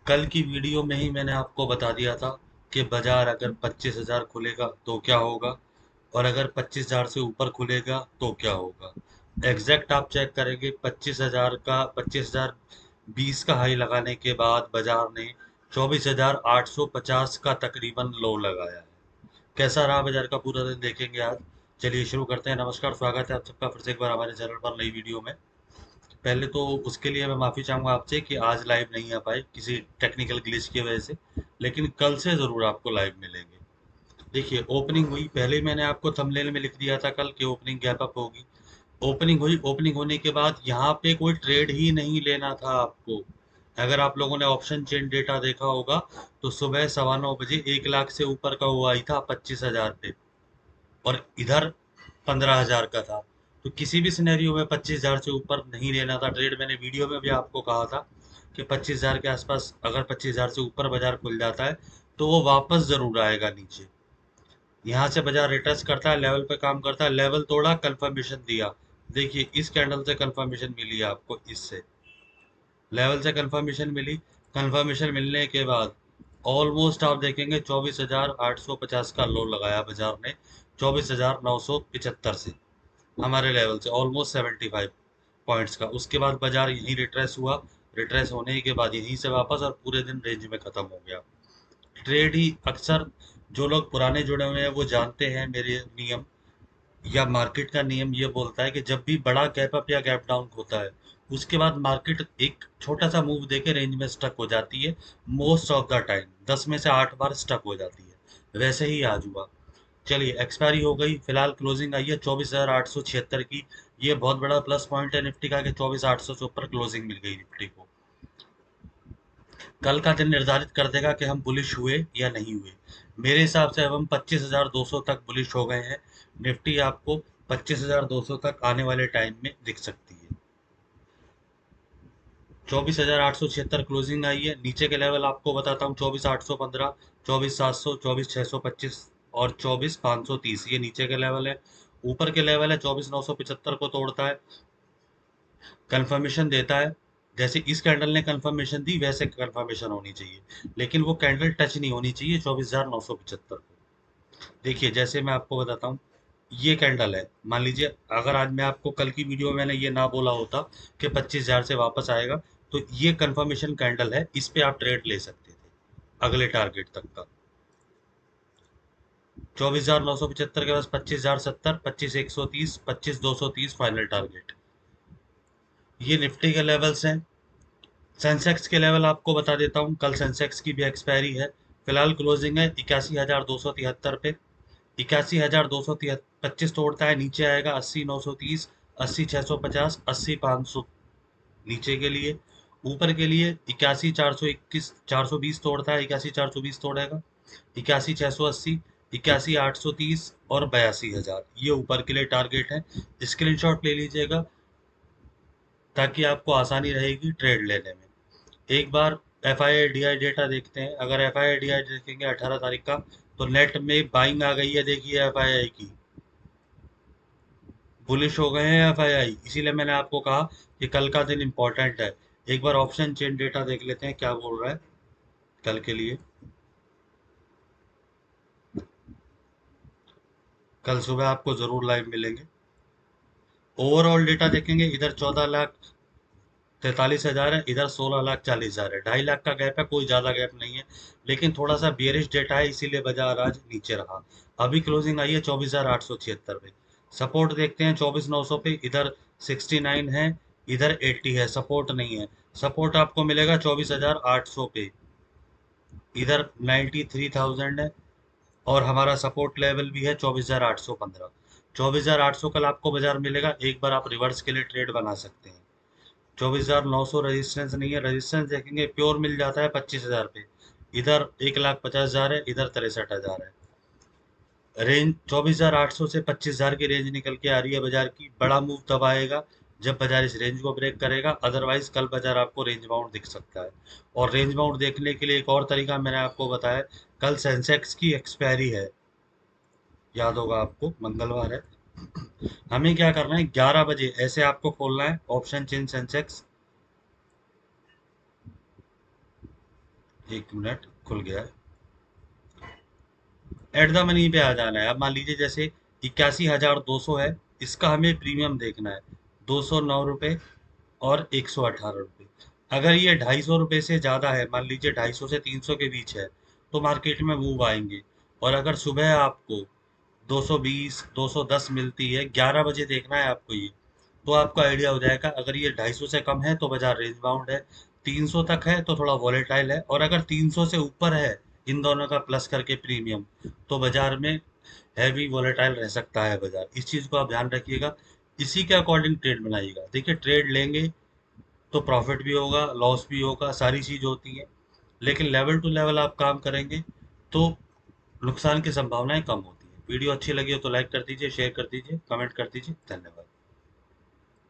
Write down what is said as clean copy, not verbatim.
कल की वीडियो में ही मैंने आपको बता दिया था कि बाजार अगर 25,000 खुलेगा तो क्या होगा और अगर 25,000 से ऊपर खुलेगा तो क्या होगा। एग्जैक्ट आप चेक करेंगे 25,000 का 25,020 का हाई लगाने के बाद बाजार ने 24,850 का तकरीबन लो लगाया है। कैसा रहा बाजार का पूरा दिन देखेंगे आज। चलिए शुरू करते हैं। नमस्कार, स्वागत है आप सबका फिर से एक बार हमारे चैनल पर नई वीडियो में। पहले तो उसके लिए मैं माफ़ी चाहूँगा आपसे कि आज लाइव नहीं आ पाए किसी टेक्निकल ग्लिच की वजह से, लेकिन कल से ज़रूर आपको लाइव मिलेंगे। देखिए, ओपनिंग हुई, पहले ही मैंने आपको थंबनेल में लिख दिया था कल कि ओपनिंग गैप अप होगी। ओपनिंग हुई, ओपनिंग होने के बाद यहाँ पे कोई ट्रेड ही नहीं लेना था आपको। अगर आप लोगों ने ऑप्शन चेन डेटा देखा होगा तो सुबह 9:15 बजे 1 लाख से ऊपर का हुआ ही था 25,000 पे, और इधर 15,000 का था। तो किसी भी सिनेरियो में 25,000 से ऊपर नहीं लेना था ट्रेड। मैंने वीडियो में भी आपको कहा था कि 25,000 के आसपास अगर 25,000 से ऊपर बाजार खुल जाता है तो वो वापस जरूर आएगा नीचे। यहाँ से बाजार रिट्रेस करता है, लेवल पे काम करता है, लेवल तोड़ा, कंफर्मेशन दिया। देखिए इस कैंडल से कंफर्मेशन मिली है आपको, इससे लेवल से कंफर्मेशन मिली। कंफर्मेशन मिलने के बाद ऑलमोस्ट आप देखेंगे 24,850 का लो लगाया बाजार ने 24,975 से, हमारे लेवल से ऑलमोस्ट 75 पॉइंट्स का। उसके बाद बाजार यहीं रिट्रेस हुआ। रिट्रेस होने के बाद यहीं से वापस और पूरे दिन रेंज में खत्म हो गया। ट्रेड ही अक्सर जो लोग पुराने जुड़े हुए हैं वो जानते हैं मेरे नियम, या मार्केट का नियम ये बोलता है कि जब भी बड़ा गैप अप या गैप डाउन होता है उसके बाद मार्केट एक छोटा सा मूव देके रेंज में स्टक हो जाती है। मोस्ट ऑफ द टाइम 10 में से 8 बार स्टक हो जाती है। वैसे ही आज हुआ। चलिए एक्सपायरी हो गई, फिलहाल क्लोजिंग आई है 24,876 की। ये बहुत बड़ा प्लस पॉइंट है निफ्टी का कि 24,800 से ऊपर क्लोजिंग मिल गई निफ्टी को। कल का दिन निर्धारित कर देगा कि हम बुलिश हुए या नहीं हुए। मेरे हिसाब से अब हम 25,200 तक बुलिश हो गए हैं। निफ्टी आपको 25,200 तक आने वाले टाइम में दिख सकती है। 24,876 क्लोजिंग आई है। नीचे के लेवल आपको बताता हूँ, 24,815, 24,700, 24,625 और 24,530, ये नीचे के लेवल है। ऊपर के लेवल है 24,975 को तोड़ता है, कंफर्मेशन देता है। जैसे इस कैंडल ने कंफर्मेशन दी वैसे कंफर्मेशन होनी चाहिए, लेकिन वो कैंडल टच नहीं होनी चाहिए 24,975 को। देखिए जैसे मैं आपको बताता हूँ, ये कैंडल है। मान लीजिए अगर आज मैं आपको कल की वीडियो में मैंने ये ना बोला होता कि 25,000 से वापस आएगा, तो ये कंफर्मेशन कैंडल है, इस पे आप ट्रेड ले सकते थे अगले टारगेट तक का। 24,975 के पास 25,070, 25,130, 25,230 फाइनल टारगेट। ये निफ्टी के लेवल्स हैं। सेंसेक्स के लेवल आपको बता देता हूँ, कल सेंसेक्स की भी एक्सपायरी है। फिलहाल क्लोजिंग है 81,273 पे। 81,200 25 तोड़ता है नीचे आएगा 80,930, 80,650, 80,500 नीचे के लिए। ऊपर के लिए 81,421, 420 तोड़ता है, 81,420 तोड़ेगा, 81,680, 81,830 और 82,000, ये ऊपर के लिए टारगेट है। स्क्रीनशॉट ले लीजिएगा ताकि आपको आसानी रहेगी ट्रेड लेने में। एक बार F I I D I data देखते हैं। अगर एफ आई आई डी आई देखेंगे 18 तारीख का, तो नेट में बाइंग आ गई है। देखिए एफ आई आई की, बुलिश हो गए हैं एफ आई आई। इसीलिए मैंने आपको कहा कि कल का दिन इंपॉर्टेंट है। एक बार ऑप्शन चेन डेटा देख लेते हैं क्या बोल रहा है कल के लिए। कल सुबह आपको जरूर लाइव मिलेंगे। ओवरऑल डेटा देखेंगे, इधर 14,43,000 है, इधर 16,40,000 है। 2.5 लाख का गैप है, कोई ज्यादा गैप नहीं है, लेकिन थोड़ा सा बियरिश डेटा है इसीलिए बाजार आज नीचे रहा। अभी क्लोजिंग आई है 24,876 पे। सपोर्ट देखते हैं 24,900 पे, इधर 69 है, इधर 80 है, सपोर्ट नहीं है। सपोर्ट आपको मिलेगा 24,800 पे, इधर 93,000 है, और हमारा सपोर्ट लेवल भी है 24,815। 24,800 कल आपको बाजार मिलेगा। एक बार आप रिवर्स के लिए ट्रेड बना सकते हैं। 24,900 रेजिस्टेंस नहीं है, रेजिस्टेंस देखेंगे प्योर मिल जाता है 25,000 पे। इधर 1,50,000 है, इधर 63,000 है। रेंज 24,800 से 25,000 की रेंज निकल के आ रही है बाजार की। बड़ा मूव तब आएगा जब बाजार इस रेंज को ब्रेक करेगा, अदरवाइज कल बाजार आपको रेंज बाउंड दिख सकता है। और रेंज बाउंड देखने के लिए एक और तरीका मैंने आपको बताया, कल सेंसेक्स की एक्सपायरी है, याद होगा आपको, मंगलवार है। हमें क्या करना है, 11 बजे ऐसे आपको खोलना है ऑप्शन चेन सेंसेक्स। एक मिनट, खुल गया है। एट द मनी पे आ जाना है। अब मान लीजिए जैसे 81,200 है, इसका हमें प्रीमियम देखना है 209 रुपये और 118 रुपये। अगर ये 250 रुपये से ज़्यादा है, मान लीजिए 250 से 300 के बीच है, तो मार्केट में मूव आएंगे। और अगर सुबह आपको 220 210 मिलती है, 11 बजे देखना है आपको ये, तो आपको आइडिया हो जाएगा। अगर ये 250 से कम है तो बाजार रेंज बाउंड है, 300 तक है तो थोड़ा वॉलेटाइल है, और अगर 300 से ऊपर है, इन दोनों का प्लस करके प्रीमियम, तो बाजार में हैवी वॉलेटाइल रह सकता है बाजार। इस चीज़ को आप ध्यान रखिएगा, इसी के अकॉर्डिंग ट्रेड बनाइएगा। देखिए, ट्रेड लेंगे तो प्रॉफिट भी होगा, लॉस भी होगा, सारी चीज़ होती है, लेकिन लेवल टू लेवल आप काम करेंगे तो नुकसान की संभावनाएं कम होती है। वीडियो अच्छी लगी हो तो लाइक कर दीजिए, शेयर कर दीजिए, कमेंट कर दीजिए। धन्यवाद।